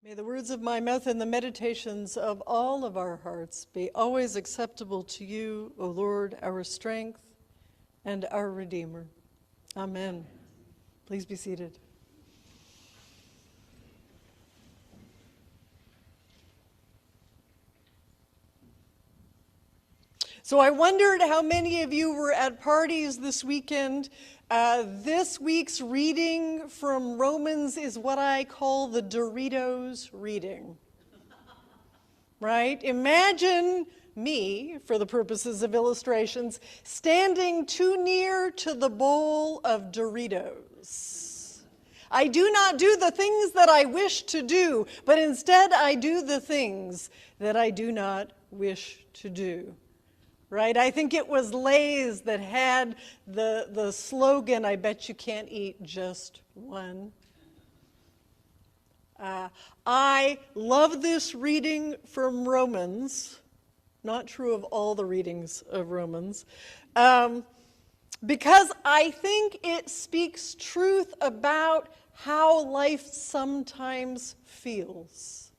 May the words of my mouth and the meditations of all of our hearts be always acceptable to you, O Lord, our strength and our Redeemer. Amen. Please be seated. So I wondered how many of you were at parties this weekend. This week's reading from Romans is what I call the Doritos reading. Right? Imagine me, for the purposes of illustrations, standing too near to the bowl of Doritos. I do not do the things that I wish to do, but instead I do the things that I do not wish to do. Right? I think it was Lay's that had the slogan, I bet you can't eat just one. I love this reading from Romans, not true of all the readings of Romans, because I think it speaks truth about how life sometimes feels.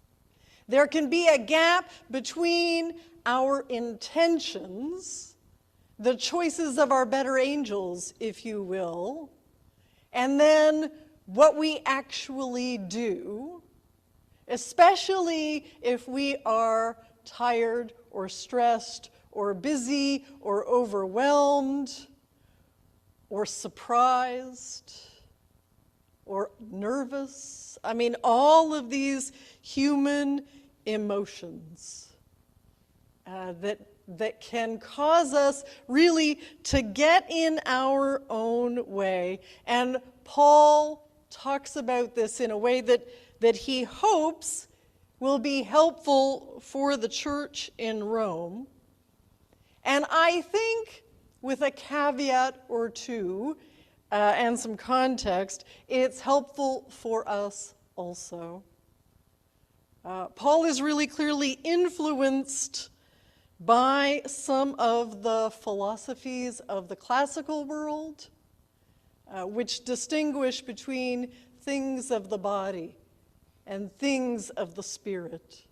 There can be a gap between our intentions, the choices of our better angels, if you will, and then what we actually do, especially if we are tired or stressed or busy or overwhelmed or surprised or nervous. I mean, all of these human emotions that can cause us really to get in our own way. And Paul talks about this in a way that he hopes will be helpful for the church in Rome. And I think, with a caveat or two and some context, it's helpful for us also. Paul is really clearly influenced by some of the philosophies of the classical world, which distinguish between things of the body and things of the spirit.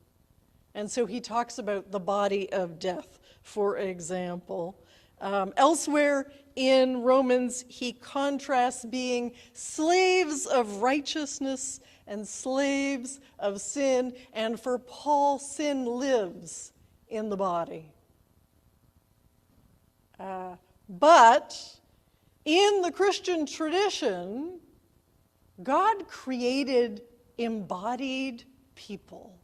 And so he talks about the body of death, for example. Elsewhere in Romans, he contrasts being slaves of righteousness and slaves of sin, and for Paul, sin lives in the body. But in the Christian tradition, God created embodied people.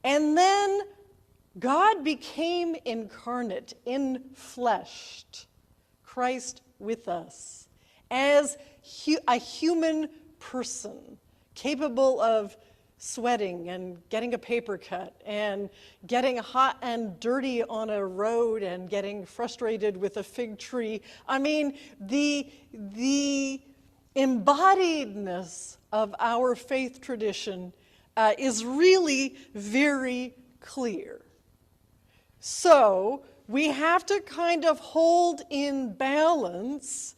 And then God became incarnate, infleshed, Christ with us, as a human person, capable of sweating and getting a paper cut and getting hot and dirty on a road and getting frustrated with a fig tree. I mean, the embodiedness of our faith tradition is really very clear. So we have to kind of hold in balance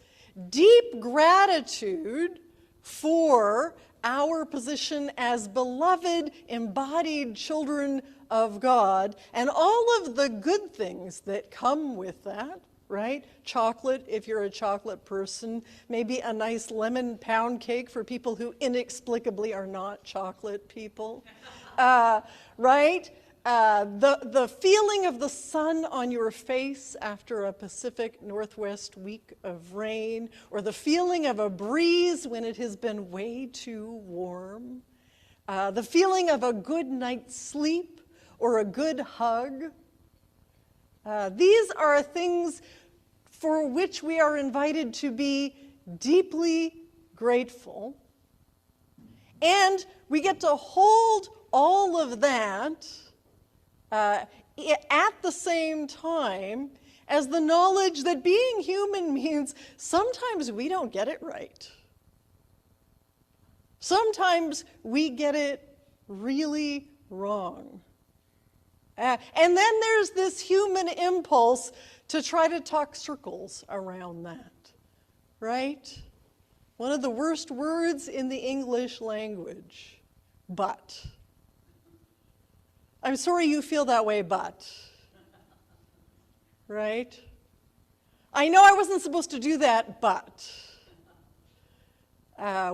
deep gratitude for our position as beloved, embodied children of God, and all of the good things that come with that, right? Chocolate, if you're a chocolate person, maybe a nice lemon pound cake for people who inexplicably are not chocolate people, right? The feeling of the sun on your face after a Pacific Northwest week of rain, or the feeling of a breeze when it has been way too warm, the feeling of a good night's sleep or a good hug. These are things for which we are invited to be deeply grateful. And we get to hold all of that at the same time as the knowledge that being human means sometimes we don't get it right. Sometimes we get it really wrong. And then there's this human impulse to try to talk circles around that, right? One of the worst words in the English language, but. I'm sorry you feel that way, but. Right? I know I wasn't supposed to do that, but.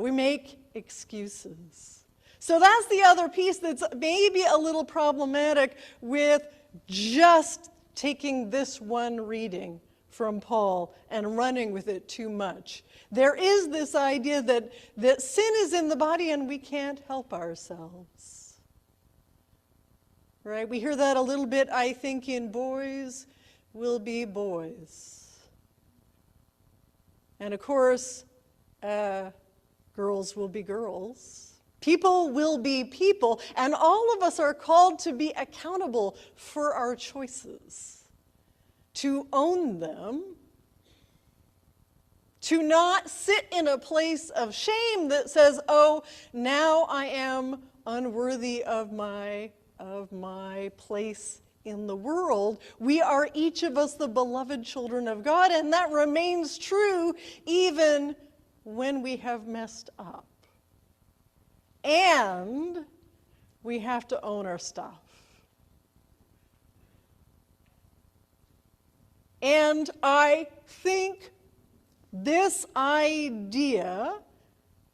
We make excuses. So that's the other piece that's maybe a little problematic with just taking this one reading from Paul and running with it too much. There is this idea that sin is in the body and we can't help ourselves. Right? We hear that a little bit, I think, in Boys Will Be Boys. And of course, girls will be girls. People will be people, and all of us are called to be accountable for our choices, to own them, to not sit in a place of shame that says, oh, now I am unworthy of my place in the world. We are each of us the beloved children of God, and that remains true even when we have messed up. And we have to own our stuff. And I think this idea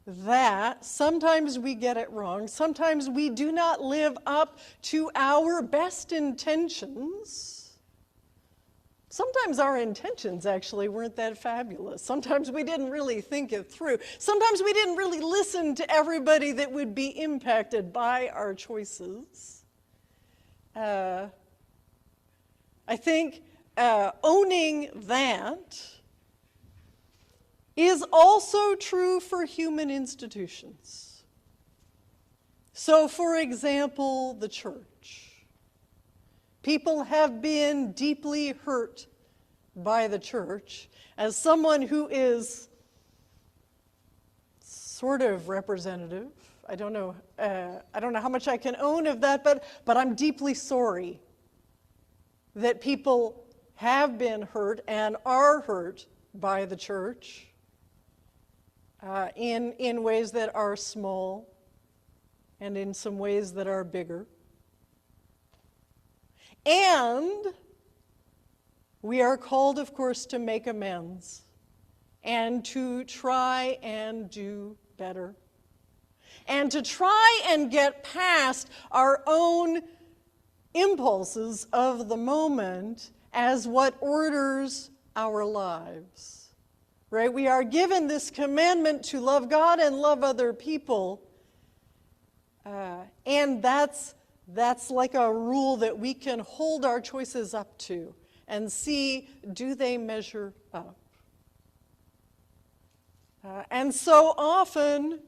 that sometimes we get it wrong, sometimes we do not live up to our best intentions. Sometimes our intentions actually weren't that fabulous. Sometimes we didn't really think it through. Sometimes we didn't really listen to everybody that would be impacted by our choices. I think owning that is also true for human institutions. So, for example, the church. People have been deeply hurt by the church. As someone who is sort of representative, I don't know how much I can own of that, but I'm deeply sorry that people have been hurt and are hurt by the church in ways that are small and in some ways that are bigger. And we are called, of course, to make amends and to try and do better and to try and get past our own impulses of the moment as what orders our lives. Right? We are given this commandment to love God and love other people, and that's like a rule that we can hold our choices up to and see, do they measure up? And so often,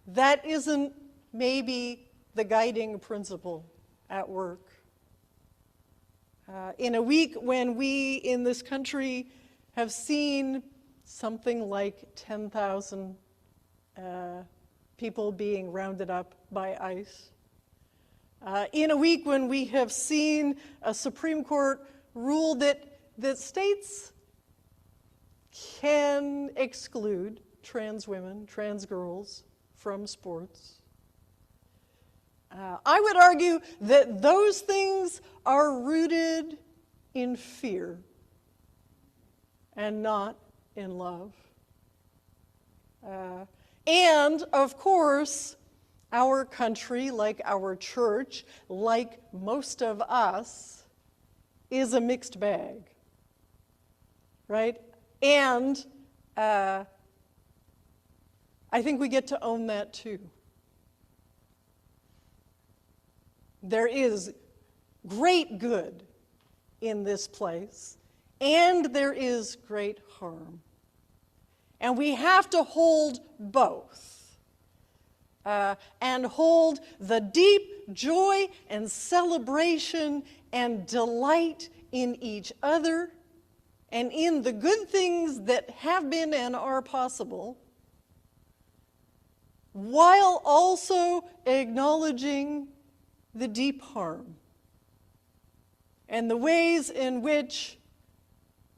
that isn't maybe the guiding principle at work. In a week when we in this country have seen something like 10,000 people being rounded up by ICE. In a week when we have seen a Supreme Court rule that states can exclude trans women, trans girls from sports. I would argue that those things are rooted in fear and not in love. And, of course, our country, like our church, like most of us, is a mixed bag, right? And I think we get to own that too. There is great good in this place, and there is great harm. And we have to hold both. And hold the deep joy and celebration and delight in each other and in the good things that have been and are possible, while also acknowledging the deep harm and the ways in which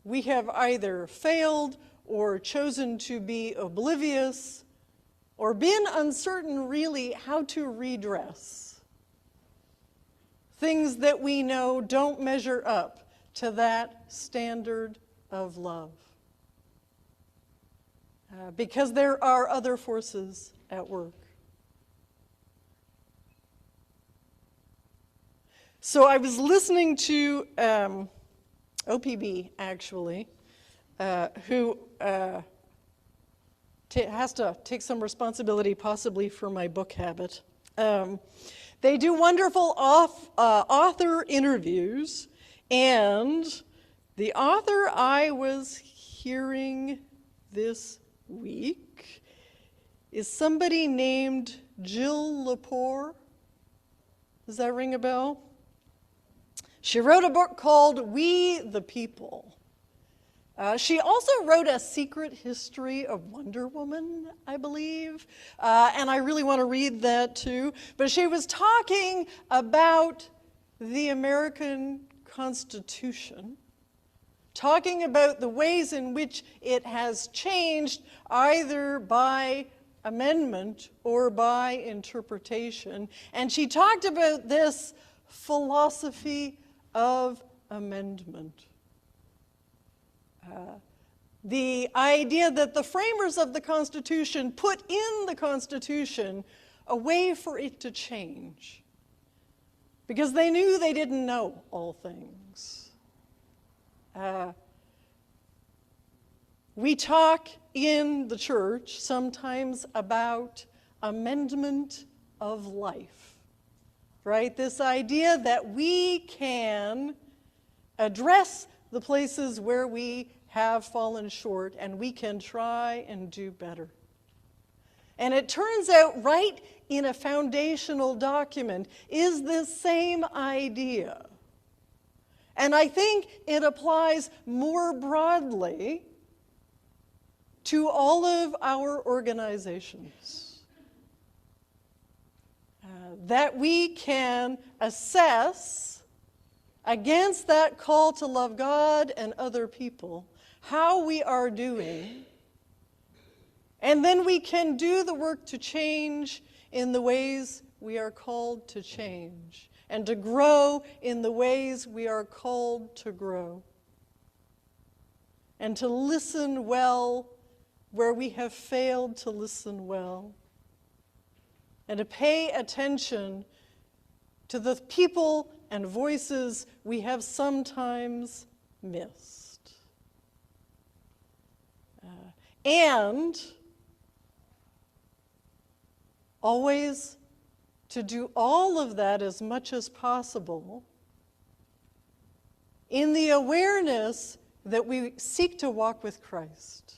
we have either failed or chosen to be oblivious or been uncertain really how to redress things that we know don't measure up to that standard of love. Because there are other forces at work. So I was listening to OPB, actually, who has to take some responsibility possibly for my book habit. They do wonderful author interviews, and the author I was hearing this week is somebody named Jill Lepore. Does that ring a bell? She wrote a book called We the People. She also wrote A Secret History of Wonder Woman, I believe, and I really want to read that too. But she was talking about the American Constitution, talking about the ways in which it has changed either by amendment or by interpretation. And she talked about this philosophy of amendment. The idea that the framers of the Constitution put in the Constitution a way for it to change, because they knew they didn't know all things. We talk in the church sometimes about amendment of life, right? This idea that we can address the places where we have fallen short and we can try and do better. And it turns out right in a foundational document is this same idea. And I think it applies more broadly to all of our organizations. That we can assess against that call to love God and other people how we are doing, and then we can do the work to change in the ways we are called to change, and to grow in the ways we are called to grow, and to listen well where we have failed to listen well, and to pay attention to the people and voices we have sometimes missed. And always to do all of that as much as possible in the awareness that we seek to walk with Christ.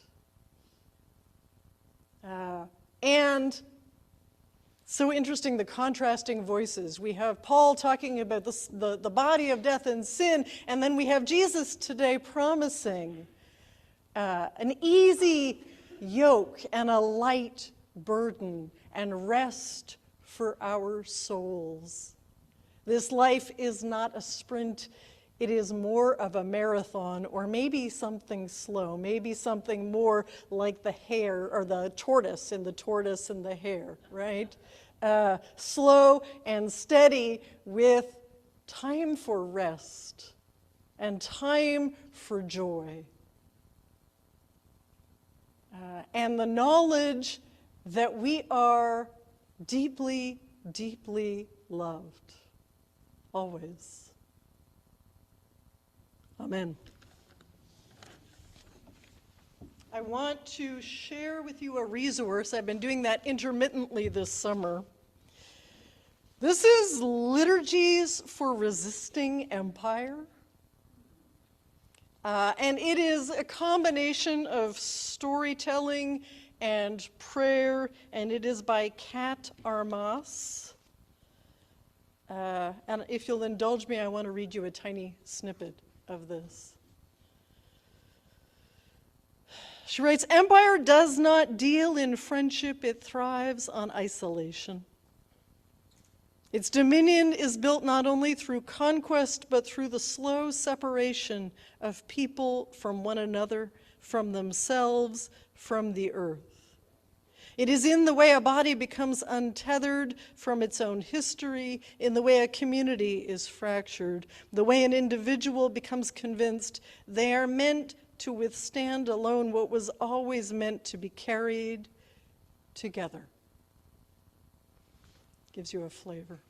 And so interesting, the contrasting voices. We have Paul talking about the body of death and sin, and then we have Jesus today promising an easy yoke and a light burden and rest for our souls. This life is not a sprint. It is more of a marathon, or maybe something slow, maybe something more like the hare or the tortoise in The Tortoise and the Hare, right? Slow and steady with time for rest and time for joy. And the knowledge that we are deeply, deeply loved, always. Amen. I want to share with you a resource. I've been doing that intermittently this summer. This is Liturgies for Resisting Empire. And it is a combination of storytelling and prayer, and it is by Kat Armas. And if you'll indulge me, I want to read you a tiny snippet of this. She writes, "Empire does not deal in friendship, it thrives on isolation. Its dominion is built not only through conquest, but through the slow separation of people from one another, from themselves, from the earth. It is in the way a body becomes untethered from its own history, in the way a community is fractured, the way an individual becomes convinced they are meant to withstand alone what was always meant to be carried together. Gives you a flavor.